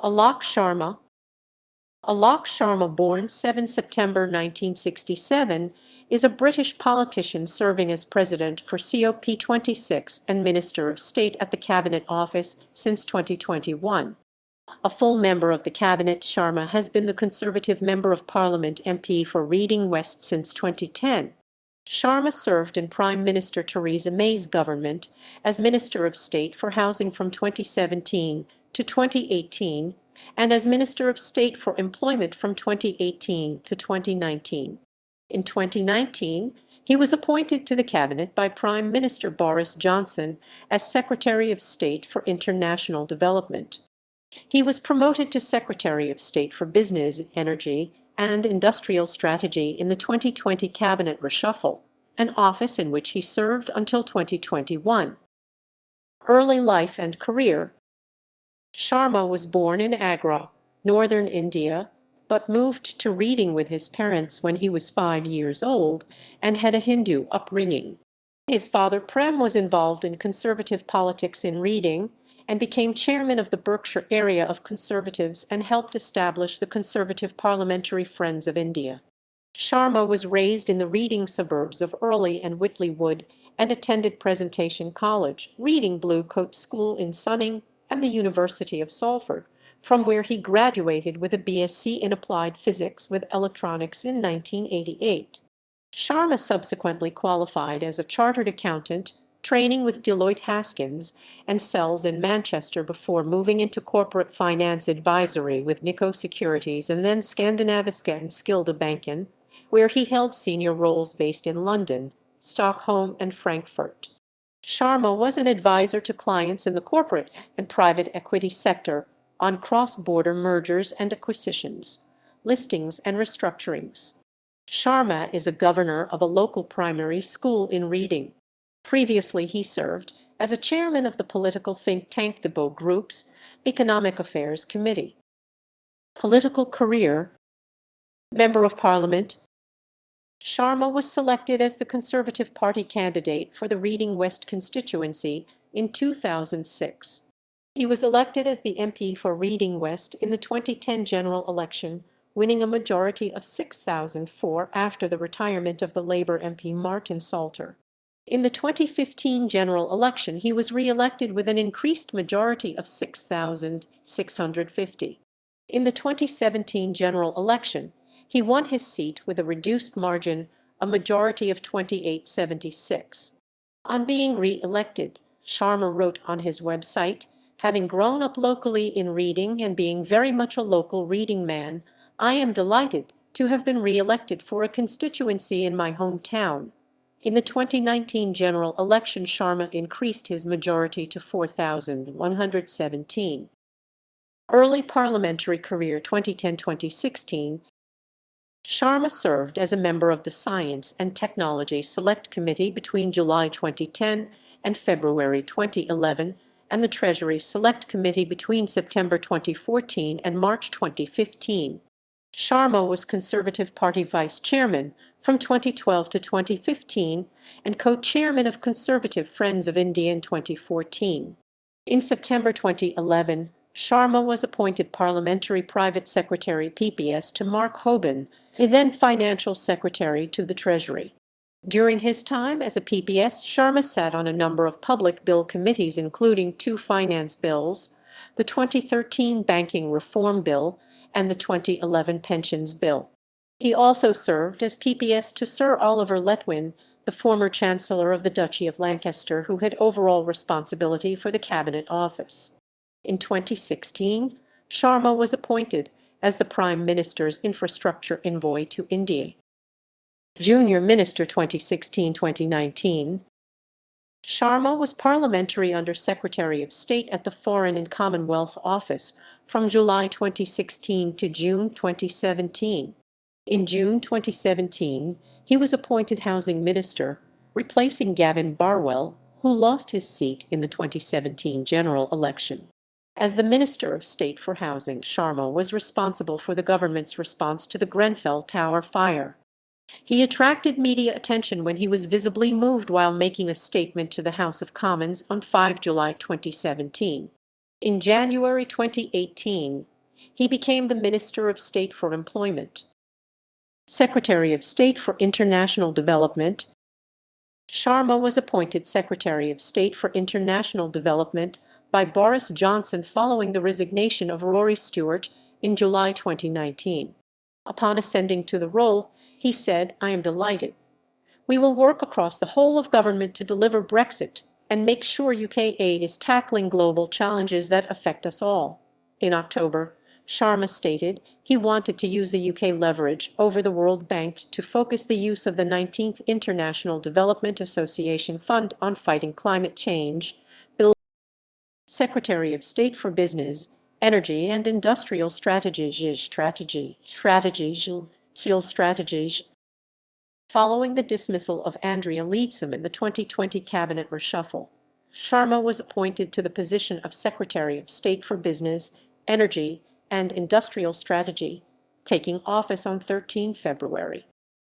Alok Sharma. Alok Sharma, born 7 September 1967, is a British politician serving as President for COP26 and Minister of State at the Cabinet Office since 2021. A full member of the Cabinet, Sharma has been the Conservative Member of Parliament MP for Reading West since 2010. Sharma served in Prime Minister Theresa May's government as Minister of State for Housing from 2017 to 2018 and as Minister of State for Employment from 2018 to 2019. In 2019, he was appointed to the cabinet by Prime Minister Boris Johnson as Secretary of State for International Development. He was promoted to Secretary of State for Business, Energy, and Industrial Strategy in the 2020 cabinet reshuffle, an office in which he served until 2021. Early life and career. Sharma was born in Agra, northern India, but moved to Reading with his parents when he was 5 years old and had a Hindu upbringing. His father Prem was involved in conservative politics in Reading and became chairman of the Berkshire area of Conservatives and helped establish the Conservative Parliamentary Friends of India. Sharma was raised in the Reading suburbs of Early and Whitley Wood and attended Presentation College, Reading Blue Coat School in Sunning, and the University of Salford, from where he graduated with a BSc in Applied Physics with Electronics in 1988. Sharma subsequently qualified as a chartered accountant, training with Deloitte Haskins and Sells in Manchester before moving into corporate finance advisory with Nikko Securities and then Skandinaviska and Skilda Banken, where he held senior roles based in London, Stockholm, and Frankfurt. Sharma was an advisor to clients in the corporate and private equity sector on cross-border mergers and acquisitions, listings and restructurings. Sharma is a governor of a local primary school in Reading. Previously, he served as a chairman of the political think tank the Bow Group's Economic Affairs Committee. Political career. Member of Parliament. Sharma was selected as the Conservative Party candidate for the Reading West constituency in 2006. He was elected as the MP for Reading West in the 2010 general election, winning a majority of 6,004 after the retirement of the Labour MP Martin Salter. In the 2015 general election, he was re-elected with an increased majority of 6,650. In the 2017 general election, he won his seat with a reduced margin, a majority of 2876. On being re-elected, Sharma wrote on his website, "Having grown up locally in Reading and being very much a local Reading man, I am delighted to have been re-elected for a constituency in my hometown." In the 2019 general election, Sharma increased his majority to 4,117. Early parliamentary career 2010-2016. Sharma served as a member of the Science and Technology Select Committee between July 2010 and February 2011, and the Treasury Select Committee between September 2014 and March 2015. Sharma was Conservative Party Vice Chairman from 2012 to 2015 and co-chairman of Conservative Friends of India in 2014. In September 2011, Sharma was appointed Parliamentary Private Secretary (PPS) to Mark Hoban, a then Financial Secretary to the Treasury. During his time as a PPS, Sharma sat on a number of public bill committees including 2 finance bills, the 2013 Banking Reform Bill, and the 2011 Pensions Bill. He also served as PPS to Sir Oliver Letwin, the former Chancellor of the Duchy of Lancaster, who had overall responsibility for the Cabinet Office. In 2016, Sharma was appointed as the Prime Minister's Infrastructure Envoy to India. Junior Minister 2016-2019. Sharma was Parliamentary Under Secretary of State at the Foreign and Commonwealth Office from July 2016 to June 2017. In June 2017, he was appointed Housing Minister, replacing Gavin Barwell, who lost his seat in the 2017 general election. As the Minister of State for Housing, Sharma was responsible for the government's response to the Grenfell Tower fire. He attracted media attention when he was visibly moved while making a statement to the House of Commons on 5 July 2017. In January 2018, he became the Minister of State for Employment. Secretary of State for International Development. Sharma was appointed Secretary of State for International Development by Boris Johnson following the resignation of Rory Stewart in July 2019. Upon ascending to the role, he said, "I am delighted. We will work across the whole of government to deliver Brexit and make sure UK aid is tackling global challenges that affect us all." In October, Sharma stated he wanted to use the UK leverage over the World Bank to focus the use of the 19th International Development Association Fund on fighting climate change. Bill, Secretary of State for Business, Energy and Industrial Strategies. Following the dismissal of Andrea Leadsom in the 2020 cabinet reshuffle, Sharma was appointed to the position of Secretary of State for Business, Energy and Industrial Strategy, taking office on 13 February.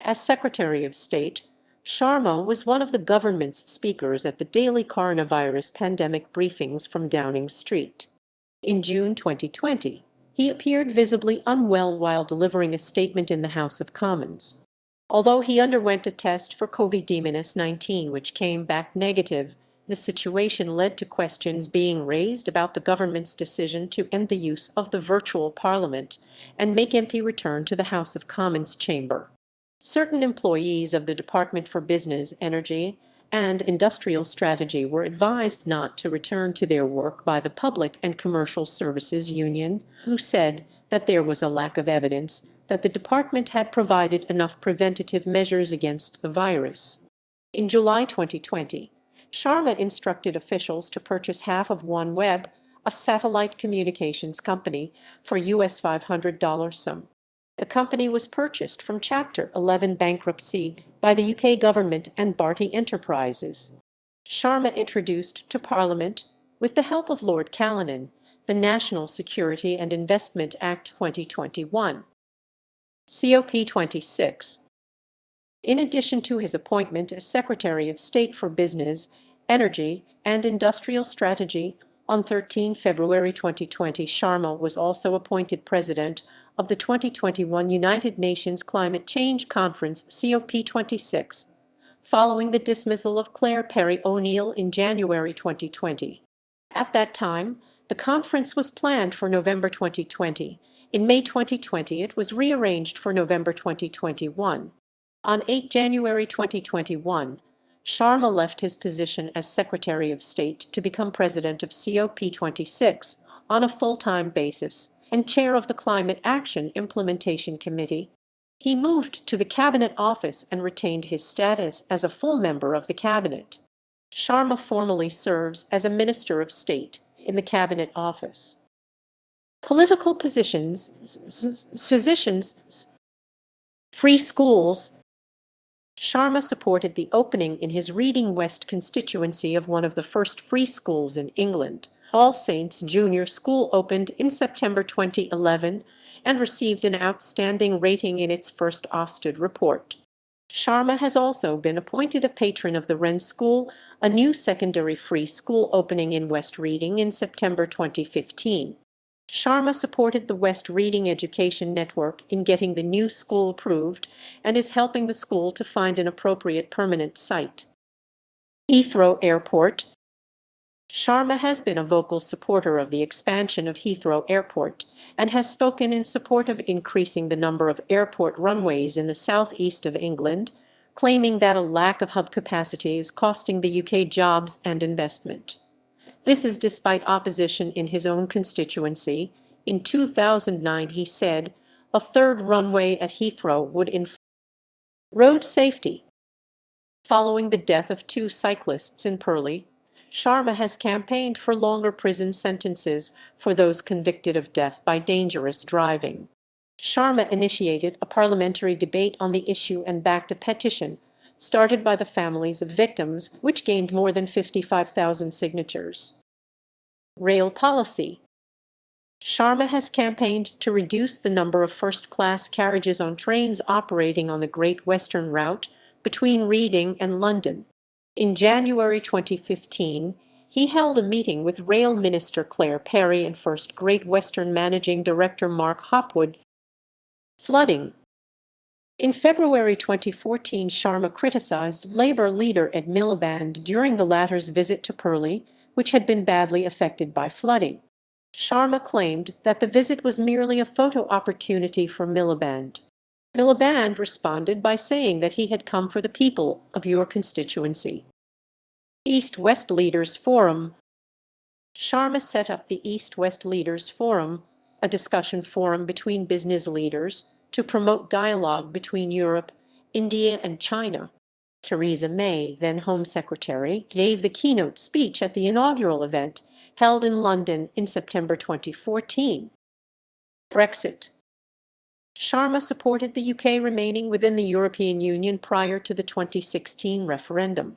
As Secretary of State, Sharma was one of the government's speakers at the daily coronavirus pandemic briefings from Downing Street. In June 2020, he appeared visibly unwell while delivering a statement in the House of Commons. Although he underwent a test for COVID-19, which came back negative, the situation led to questions being raised about the government's decision to end the use of the virtual parliament and make MP return to the House of Commons chamber. Certain employees of the Department for Business, Energy and Industrial Strategy were advised not to return to their work by the Public and Commercial Services Union, who said that there was a lack of evidence that the department had provided enough preventative measures against the virus. In July 2020, Sharma instructed officials to purchase half of OneWeb, a satellite communications company, for US $500 sum. The company was purchased from Chapter 11 bankruptcy by the UK government and Bharti Enterprises. Sharma introduced to Parliament, with the help of Lord Callanan, the National Security and Investment Act 2021. COP26. In addition to his appointment as Secretary of State for Business, Energy and Industrial Strategy, on 13 February 2020, Sharma was also appointed President of the 2021 United Nations Climate Change Conference COP26, following the dismissal of Claire Perry O'Neill in January 2020. At that time, the conference was planned for November 2020. In May 2020, it was rearranged for November 2021. On 8 January 2021, Sharma left his position as Secretary of State to become President of COP26 on a full-time basis and Chair of the Climate Action Implementation Committee. He moved to the Cabinet Office and retained his status as a full member of the Cabinet. Sharma formally serves as a Minister of State in the Cabinet Office. Political positions, free schools. Sharma supported the opening in his Reading West constituency of one of the first free schools in England. All Saints Junior School opened in September 2011 and received an outstanding rating in its first Ofsted report. Sharma has also been appointed a patron of the Wren School, a new secondary free school opening in West Reading in September 2015. Sharma supported the West Reading Education Network in getting the new school approved and is helping the school to find an appropriate permanent site. Heathrow Airport. Sharma has been a vocal supporter of the expansion of Heathrow Airport and has spoken in support of increasing the number of airport runways in the southeast of England, claiming that a lack of hub capacity is costing the UK jobs and investment. This is despite opposition in his own constituency. In 2009, he said, a third runway at Heathrow would influence road safety. Following the death of 2 cyclists in Purley, Sharma has campaigned for longer prison sentences for those convicted of death by dangerous driving. Sharma initiated a parliamentary debate on the issue and backed a petition started by the families of victims, which gained more than 55,000 signatures. Rail policy. Sharma has campaigned to reduce the number of first-class carriages on trains operating on the Great Western Route between Reading and London. In January 2015, he held a meeting with Rail Minister Claire Perry and First Great Western Managing Director Mark Hopwood. Flooding. In February 2014, Sharma criticized Labour leader Ed Miliband during the latter's visit to Purley, which had been badly affected by flooding. Sharma claimed that the visit was merely a photo opportunity for Miliband. Miliband responded by saying that he had come for the people of your constituency. East-West Leaders Forum. Sharma set up the East-West Leaders Forum, a discussion forum between business leaders, to promote dialogue between Europe, India, and China. Theresa May, then Home Secretary, gave the keynote speech at the inaugural event held in London in September 2014. Brexit. Sharma supported the UK remaining within the European Union prior to the 2016 referendum.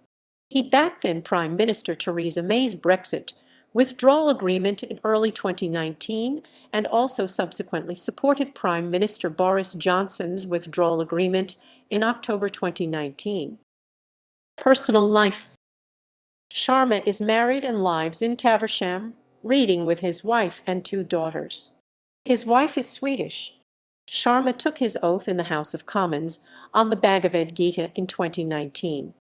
He backed then Prime Minister Theresa May's Brexit withdrawal agreement in early 2019 and also subsequently supported Prime Minister Boris Johnson's withdrawal agreement in October 2019. Personal life. Sharma is married and lives in Caversham, Reading, with his wife and 2 daughters. His wife is Swedish. Sharma took his oath in the House of Commons on the Bhagavad Gita in 2019.